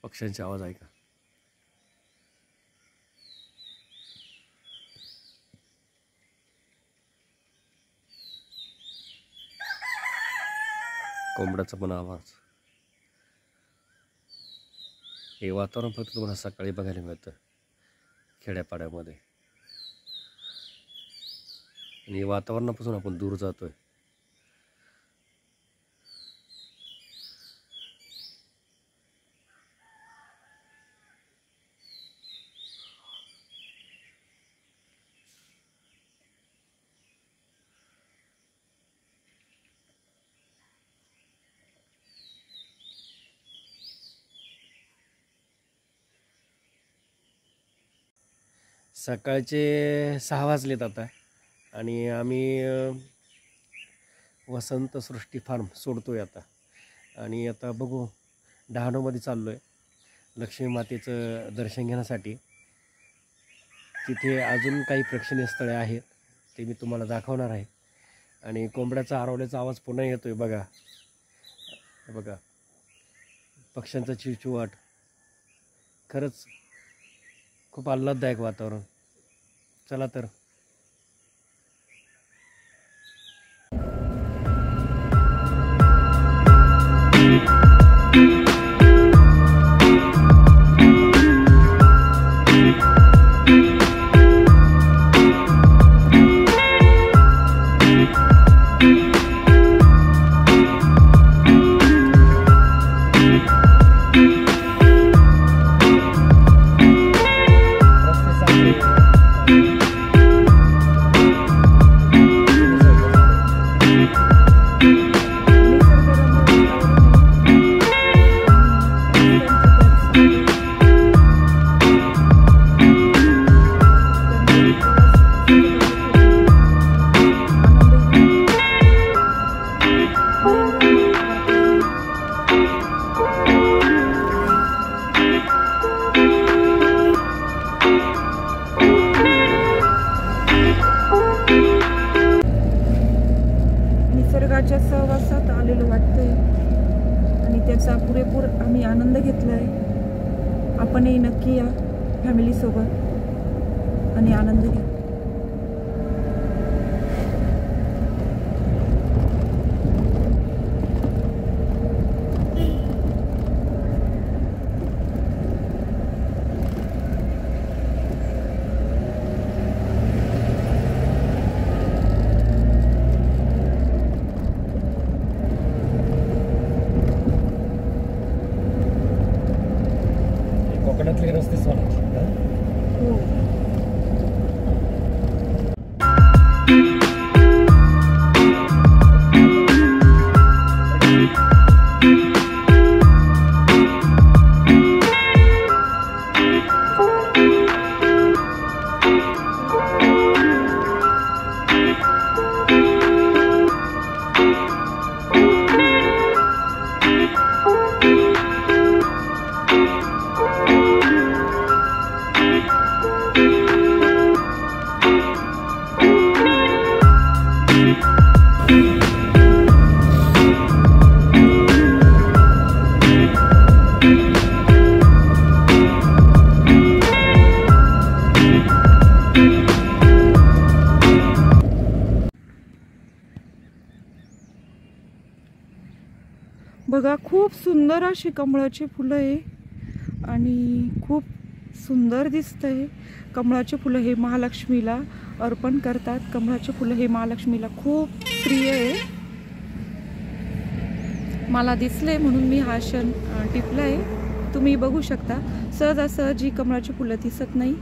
पक्ष्यांचे आवाज ऐका. कोंबड्याचा पण आवाज. हे वातावरण फक्त तुम्हाला सकाळी बघायला मिळतं खेड्यापाड्यामध्ये, आणि वातावरणापासून आपण दूर जातोय. सकाळचे 6 वाजलेत आता, आणि आम्ही वसंत सृष्टी फार्म सोडतोय आता. आणि आता बघू, डहाणूमध्ये चाललो आहे लक्ष्मी मातेचं दर्शन घेण्यासाठी. तिथे अजून काही प्रेक्षणीय स्थळे आहेत, ते मी तुम्हाला दाखवणार आहे. आणि कोंबड्याचा आरवल्याचा आवाज पुन्हा येतोय बघा. बघा पक्ष्यांचा चिवचिवाट. खरंच खूप आल्हाददायक वातावरण. चला तर. निसर्गाच्या सहवासात आलेलो वाटतंय आणि त्याचा पुरेपूर आम्ही आनंद घेतलाय. आपणही नक्की या फॅमिलीसोबत आणि आनंद घ्या. कोकणातले रस्ते सोडायचे. हो. बघा खूप सुंदर अशी कमळाची फुलं आहे आणि खूप सुंदर दिसतंय. कमळाचे फुलं हे महालक्ष्मीला अर्पण करतात. कमळाचे फुलं हे महालक्ष्मीला खूप प्रिय आहे. मला दिसले म्हणून मी हा क्षण टिपला आहे. तुम्ही बघू शकता सहजासहजी कमळाची फुलं दिसत नाही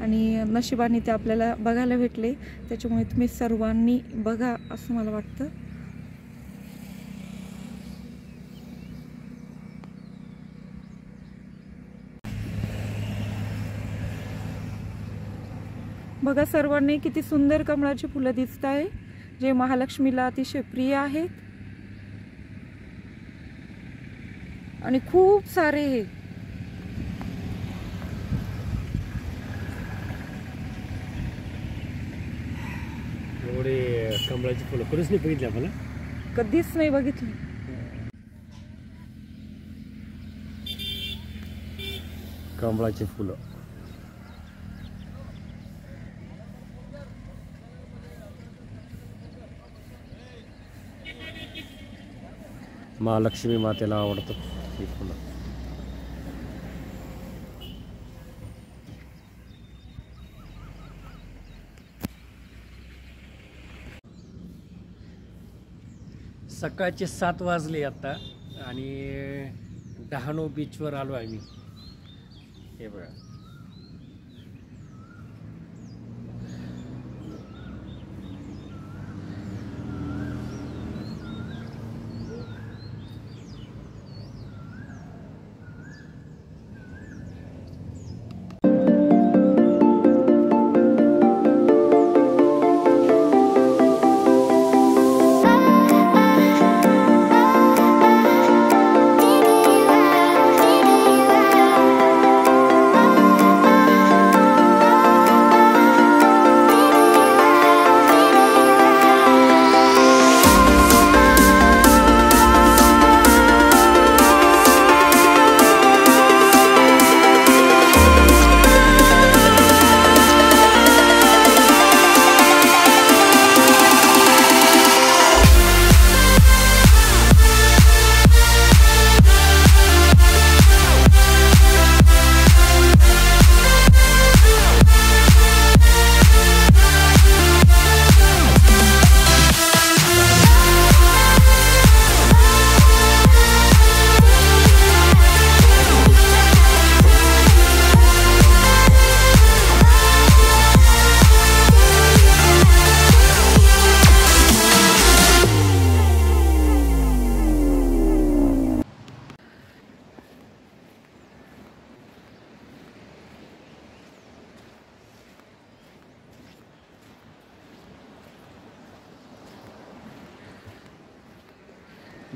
आणि नशिबाने ते आपल्याला बघायला भेटले. त्याच्यामुळे तुम्ही सर्वांनी बघा असं मला वाटतं. बघा सर्वांनी किती सुंदर कमळाची फुलं दिसत आहे, जे महालक्ष्मीला अतिशय प्रिय आहेत आणि खूप सारे हे एवढे कमळाची फुलं कधीच नाही बघितली, मला कधीच नाही बघितली. कमळाची फुलं. महालक्ष्मी मातेला आवडतात ही फुलं. सकाळचे 7 वाजले आता आणि डहाणू बीचवर आलो आहे मी. हे बघा,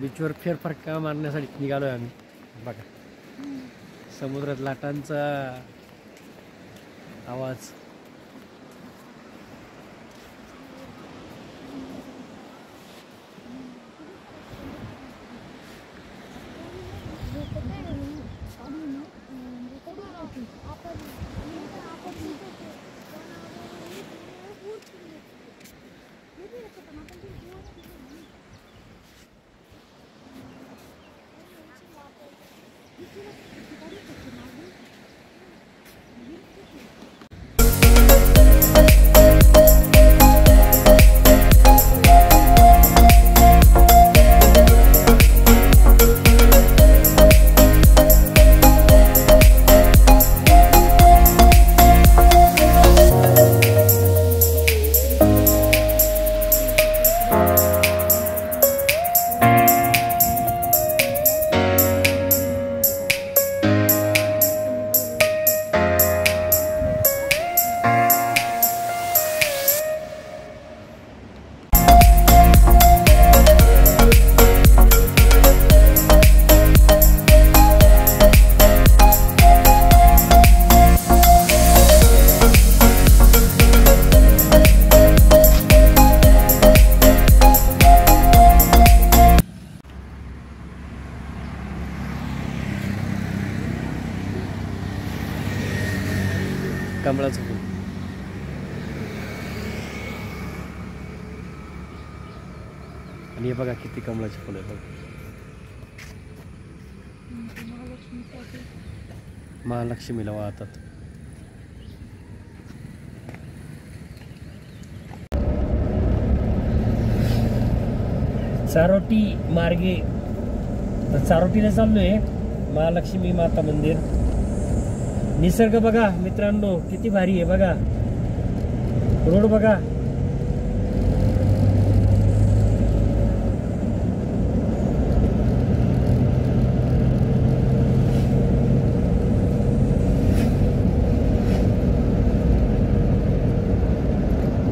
बीचवर फेरफटका मारण्यासाठी निघालो आहे आम्ही. बघा, समुद्रात लाटांचा आवाज. कमळाचं फूल. आणि हे बघा किती कमळाची फुलं आहेत. महालक्ष्मीला वाहतात. चारोटी मार्गे चारोटीला चाललोय. महालक्ष्मी माता मंदिर. निसर्ग बघा मित्रांनो किती भारी आहे. बघा रोड बघा.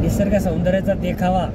निसर्ग सौंदर्याचा देखावा.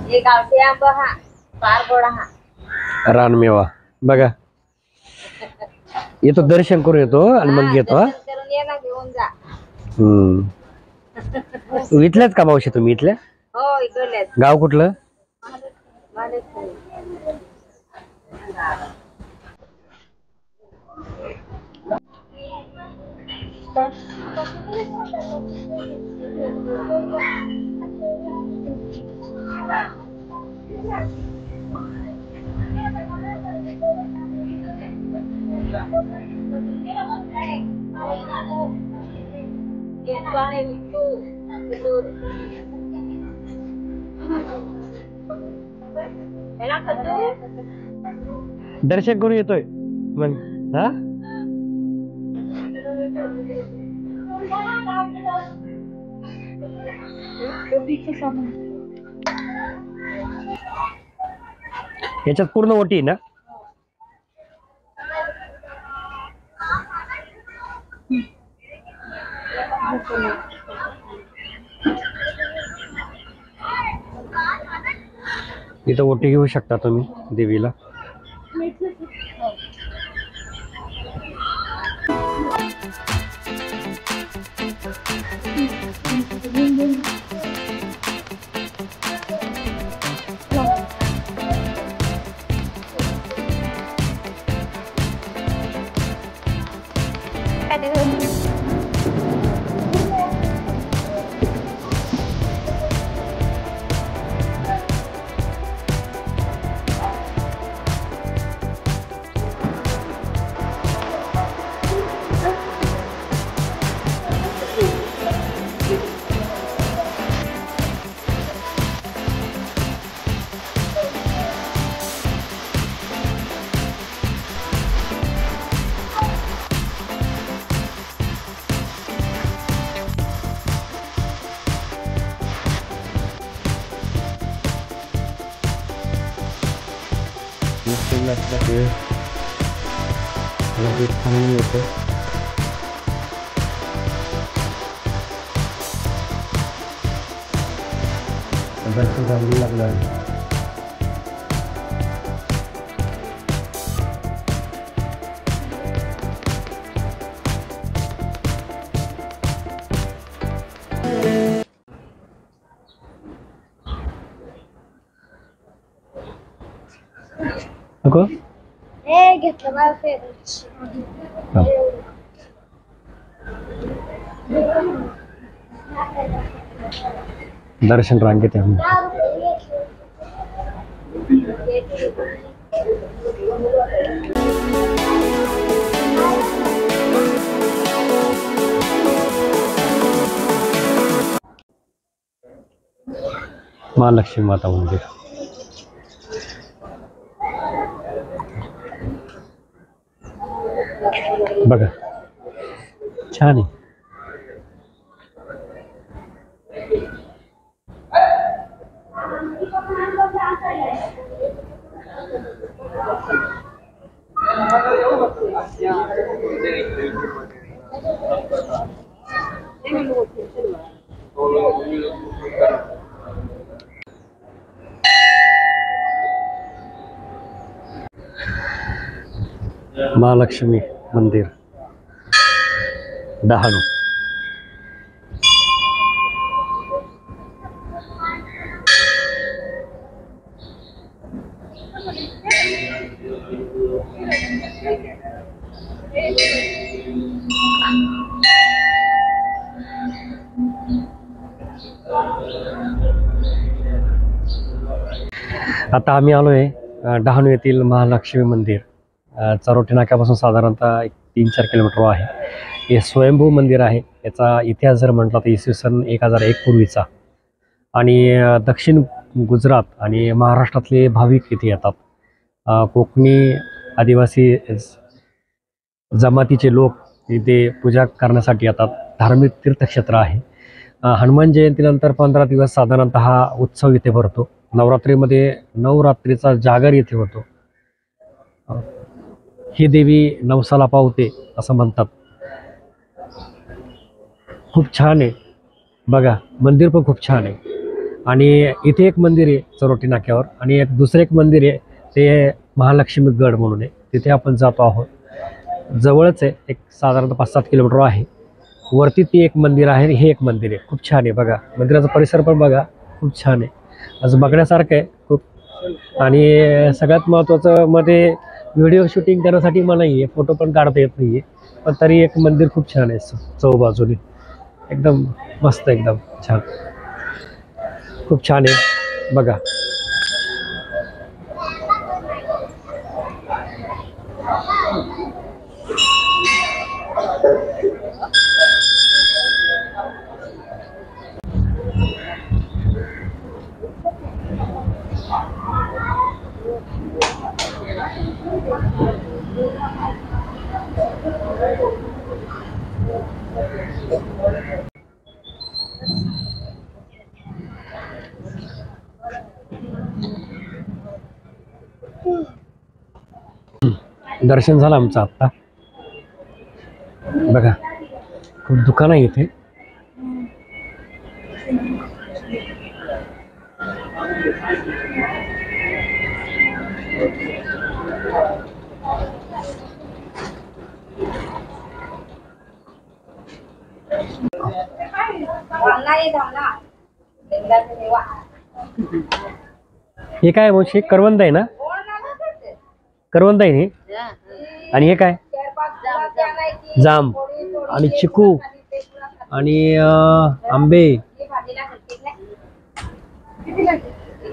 हे गावठी आंबा हा फार गोड हा. रानमेवा बघा, येतो दर्शन करून येतो आणि मग घेतो. हा दर्शन करून ये ना, घेऊन जा. इथल्याच का मावशी तुम्ही? इथल्या? हो इकडलेच. गाव कुठलं? दर्शन करून येतोय मग. हा याच्यात पूर्ण ओटी आहे ना? इथं ओटी घेऊ शकता तुम्ही देवीला. नको हे घेतलं माझं फेवरेट. दर्शन रांगेत आहे. महालक्ष्मी माता मंदिर. बघा छान आहे. महालक्ष्मी मंदिर डहाणू. आता आम्ही आलोय डहाणू येथील महालक्ष्मी मंदिर. चरोटी नाक्यापासून साधारणतः 3-4 किलोमीटर आहे. हे स्वयंभू मंदिर आहे. याचा इतिहास जर म्हटला तर इसवी सन 1001 पूर्वीचा. आणि दक्षिण गुजरात आणि महाराष्ट्रातले भाविक इथे येतात. कोकणी आदिवासी जमातीचे लोक इथे पूजा करण्यासाठी येतात. धार्मिक तीर्थक्षेत्र आहे. हनुमान जयंतीनंतर 15 दिवस साधारणतः हा उत्सव इथे भरतो. नवरात्रीमध्ये 9 रात्रीचा जागर इथे होतो. ही देवी नवसाला पावते असं म्हणतात. खूप छान आहे. बघा मंदिर पण खूप छान आहे. आणि इथे एक मंदिर आहे चरोटी नाक्यावर, आणि एक दुसरं एक मंदिर आहे ते महालक्ष्मी गड म्हणून आहे, तिथे आपण जातो आहोत. जवळच आहे, एक साधारणतः 5-7 किलोमीटर आहे. वरती ती एक मंदिर आहे आणि हे एक मंदिर आहे. खूप छान आहे बघा, मंदिराचा परिसर पण बघा, खूप छान आहे, असं बघण्यासारखं आहे खूप. आणि सगळ्यात महत्त्वाचं मध्ये व्हिडिओ शूटिंग करण्यासाठी मला नाही आहे, फोटो पण काढता येत नाही आहे, पण तरी एक मंदिर खूप छान आहे, चौबाजूने एकदम मस्त, एकदम छान, खूप छान आहे बघा. दर्शन झालं आमचं आत्ता बघा. खूप दुकान आहे इथे. हे काय म्हणजे करवंद आहे ना, करवंद आहे हे. आणि हे काय, जाम आणि चिकू आणि आंबे,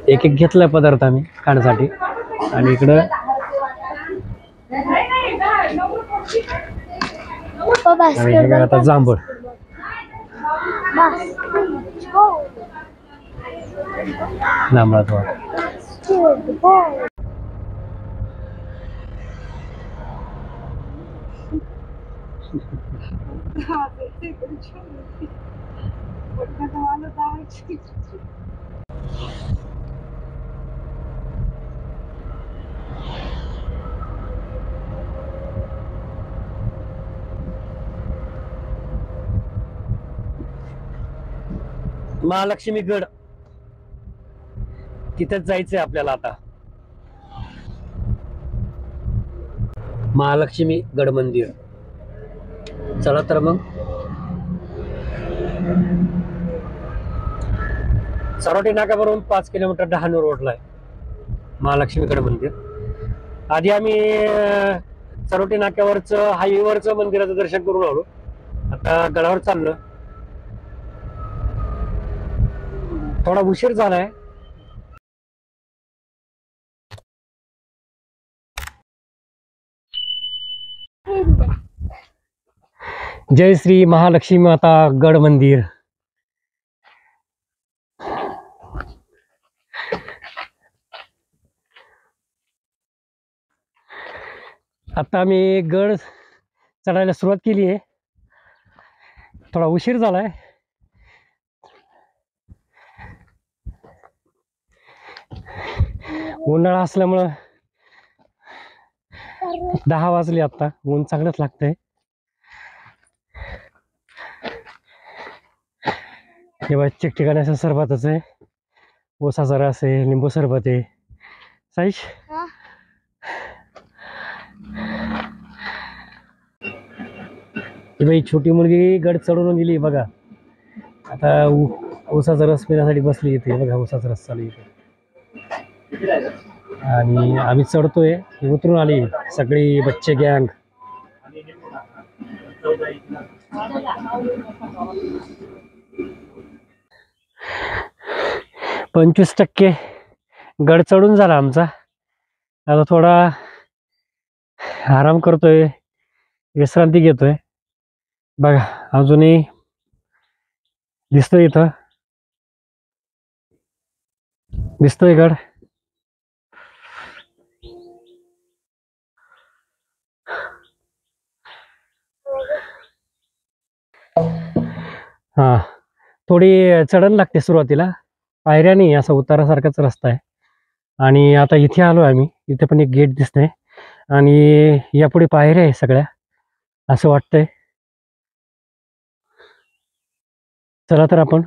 एक एक घेतलाय पदार्थ आम्ही खाण्यासाठी. आणि इकडं आणि हे काय आता जांभूळ. जांभळा थोडा. महालक्ष्मी गड, तिथेच जायचंय आपल्याला आता. महालक्ष्मी गड मंदिर. चला तर मग. चरोटी नाक्यावरून 5 किलोमीटर डहाणू रोडला आहे महालक्ष्मी गड मंदिर. आधी आम्ही चरोटी नाक्यावरचं हायवेवरचं मंदिराचं दर्शन करून आलो, आता गडावर चाललो. थोडा उशीर झालाय. जय श्री महालक्ष्मी माता गड मंदिर. आता आम्ही गड चढायला सुरुवात केली आहे. थोडा उशीर झालाय. उन्हाळा असल्यामुळं 10 वाजले आता. ऊन चांगलंच लागतंय. हे बघ, ठिकठिकाणी असं सरबतच आहे. ऊसाचा रस आहे, लिंबू सरबत आहे. साईश, बाई छोटी मुलगी गड चढून गेली बघा. आता ऊसाचा रस पिण्यासाठी बसली इथे बघा. ऊसाचा रस चालू इथे. आणि आम्ही चढतोय, उतरून आली सगळी बच्चे गँग. 25% गड चढून झाला आमचा. आता थोडा आराम करतोय, विश्रांती घेतोय बघा. अजूनही दिसतोय, इथं दिसतोय गड. हा, थोडी चढण लागते सुरुवातीला, पायऱ्या नाही, असा उतारासारखाच रस्ता आहे. आणि आता इथे आलो आम्ही. इथे पण एक गेट दिसतंय आणि यापुढे पायऱ्या आहे सगळ्या, असं वाटतंय. चला तर आपण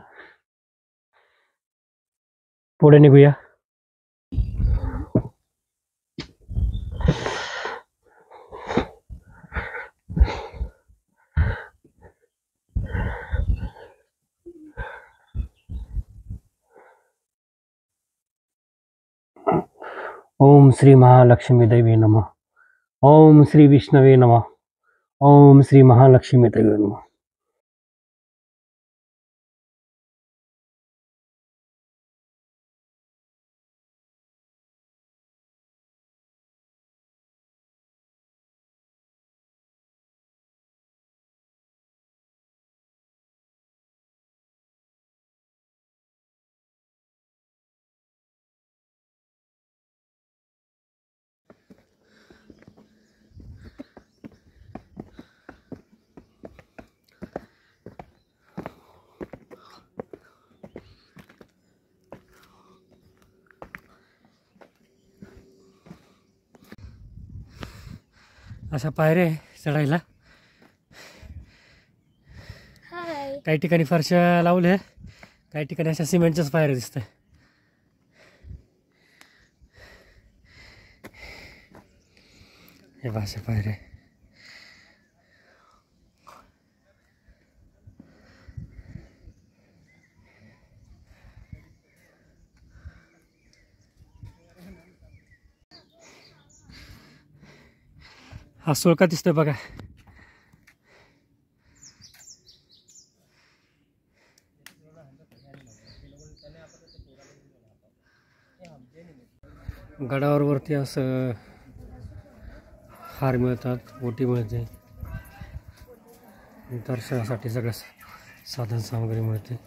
पुढे निघूया. ओम श्री महालक्ष्मी देवी नमः. ओम श्री विष्णवे नमः. ओम श्री महालक्ष्मी देवी नमः. अशा पायऱ्या आहे चढायला. काही ठिकाणी फरशा लावल्या, काही ठिकाणी अशा सिमेंटच्याच पायऱ्या दिसत आहे. हे अशा पायऱ्या. हा सोळका दिसतोय बघा. गडावर वरती असं हार मिळतात, ओटी मिळते, दर्शनासाठी सगळं साधन सामग्री मिळते.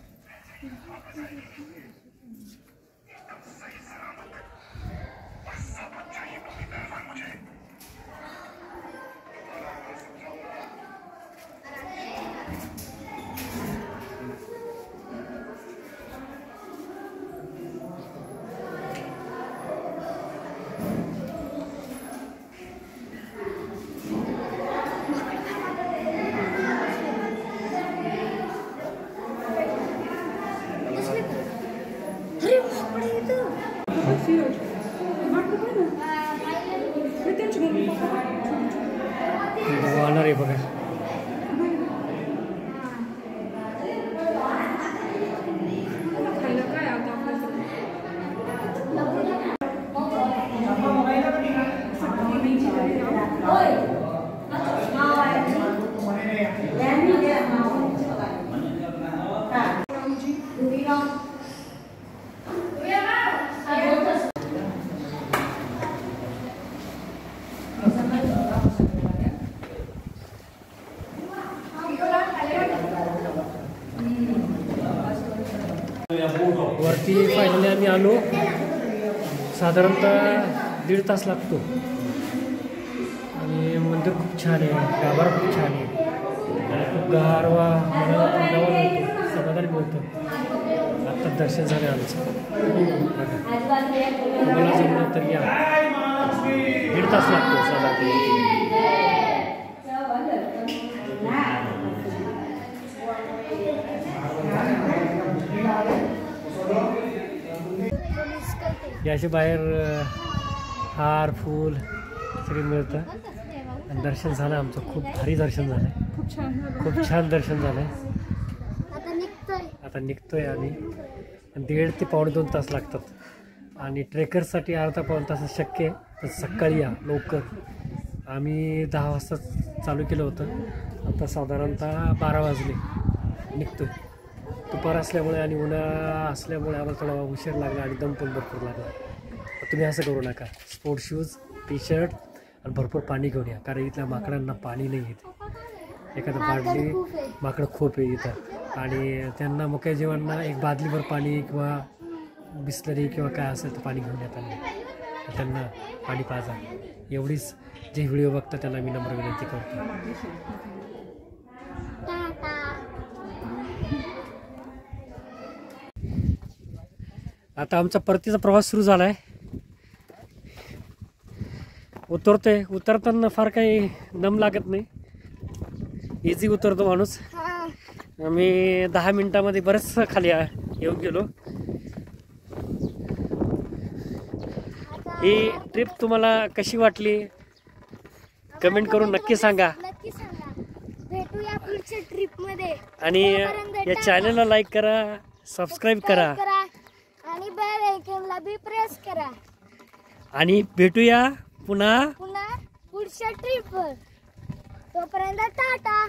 वाहणार आहे बघा. वरती फायनली आम्ही आलो. साधारणतः 1.5 तास लागतो. आणि मंदिर खूप छान आहे, गाभारा खूप छान आहे आणि खूप गारवा मनाला तंदावा मिळतो, समाधान मिळतं. आत्ता दर्शन झालं आमचं. तुम्हाला जमलं तर या. 1.5 तास लागतो साधारणतः. याच्या बाहेर हार फूल सगळे मिळतं. आणि दर्शन झालं आमचं. खूप भारी दर्शन झालं आहे. खूप छान दर्शन झालं आहे. आता निघतोय आम्ही. 1.5 ते पावणे 2 तास लागतात. आणि ट्रेकर्ससाठी अर्धा पाऊण तास शक्य आहे. तर सकाळी या लवकर. आम्ही 10 वाजता चालू केलं होतं. आता साधारणतः 12 वाजले. निघतोय. दुपार असल्यामुळे आणि उन्हाळा असल्यामुळे आम्हाला थोडा उशीर लागला आणि दम पण भरपूर लागला. तुम्ही असं करू नका. स्पोर्ट्स शूज, टी शर्ट आणि भरपूर पाणी घेऊन या. कारण इथल्या माकडांना पाणी नाही येते. एखादं बादली माकडं खूप आहे इथं. आणि त्यांना मुक्या जीवांना एक बादलीभर पाणी किंवा बिस्लरी किंवा काय असेल तर पाणी घेऊन येतात. त्यांना पाणी पाजा. एवढीच जे व्हिडिओ बघतात त्यांना मी नम्र विनंती करतो. आता आमचा परतीचा प्रवास सुरू झाला आहे. उतरतोय. उतरताना फार काही दम लागत नाही. इझी उतरतो माणूस. आम्ही 10 मिनिटामध्ये बरेच खाली येऊन गेलो. ही ट्रिप तुम्हाला कशी वाटली कमेंट करून नक्की सांगा. नक्की सांगा. भेटूया पुढच्या ट्रिप मध्ये. आणि या चॅनलला लाईक करा, सबस्क्राईब करा आणि बेल आयकॉनला बी प्रेस करा. आणि भेटूया पुन्हा पुन्हा पुढच्या ट्रिपवर. तोपर्यंत टाटा.